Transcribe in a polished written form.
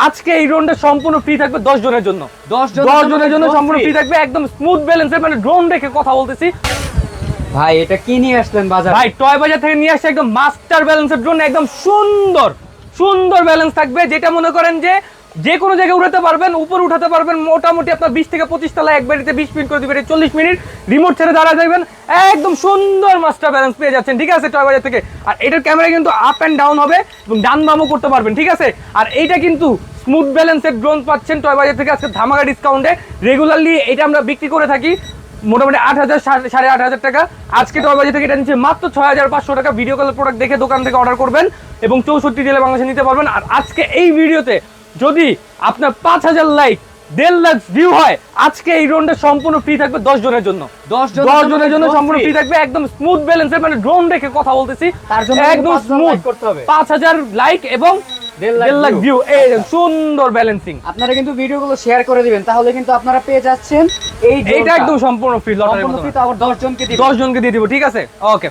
আজকে এই ড্রোনটা সম্পূর্ণ ফ্রি থাকবে 10 জনের জন্য। 10 জনের জন্য সম্পূর্ণ ফ্রি থাকবে, একদম স্মুথ ব্যালেন্সের, মানে ড্রোন রেখে কথা বলতেছি ভাই। এটা কি নিয়ে আসলেন বাজারে? ভাই টয় বাজার থেকে নিয়ে আসছে একদম মাস্টার ব্যালেন্সের ড্রোন, একদম সুন্দর সুন্দর ব্যালেন্স থাকবে, যেটা মনে করেন যে কোনো জায়গায় উঠাতে পারবেন, উপরে উঠাতে পারবেন। মোটামুটি আপনার 20 থেকে 25 তলা এক বাড়িতে 20 মিনিট করে দিবেন, 40 মিনিট রিমোট ছেড়ে দাঁড়া যাবেন, একদম সুন্দর মাস্টার ব্যালেন্স পেয়ে যাচ্ছেন, ঠিক আছে টয় বাজার থেকে। আর এটার ক্যামেরা কিন্তু আপ অ্যান্ড ডাউন হবে এবং ডান বামও করতে পারবেন, ঠিক আছে। আর এইটা কিন্তু স্মুথ ব্যালেন্সের ড্রোন পাচ্ছেন টয় বাজার থেকে আজকে ধামাকা ডিসকাউন্টে। রেগুলারলি এটা আমরা বিক্রি করে থাকি মোটামুটি 8,000 8,500 টাকা। আজকে টয় বাজার থেকে এটা নিচ্ছে মাত্র 6,500 টাকা। ভিডিও কলের প্রোডাক্ট দেখে দোকান থেকে অর্ডার করবেন এবং 64 জেলা বাংলাদেশে নিতে পারবেন। আর আজকে এই ভিডিওতে যদি আপনার 5,000 লাইক 1.5 লাখ ভিউ হয়, আজকে এই ড্রোনটা সম্পূর্ণ ফ্রি থাকবে 10 জনের জন্য। 10 জনের জন্য সম্পূর্ণ ফ্রি থাকবে, একদম স্মুথ ব্যালেন্সের, মানে ড্রোন রেখে কথা বলতেছি, তার জন্য একদম 5,000 স্মুথ লাইক করতে হবে। 5,000 লাইক এবং 1.5 লাখ ভিউ, এই সুন্দর ব্যালেন্সিং। আপনারা কিন্তু ভিডিওগুলো শেয়ার করে দিবেন, তাহলে কিন্তু আপনারা পেয়ে যাচ্ছেন এইটা একদম সম্পূর্ণ ফ্রি, লটারির সম্পূর্ণ মতো ফ্রি, তো আবার 10 জনকে দিবেন। 10 জনকে দিয়ে দিব, ঠিক আছে, ওকে।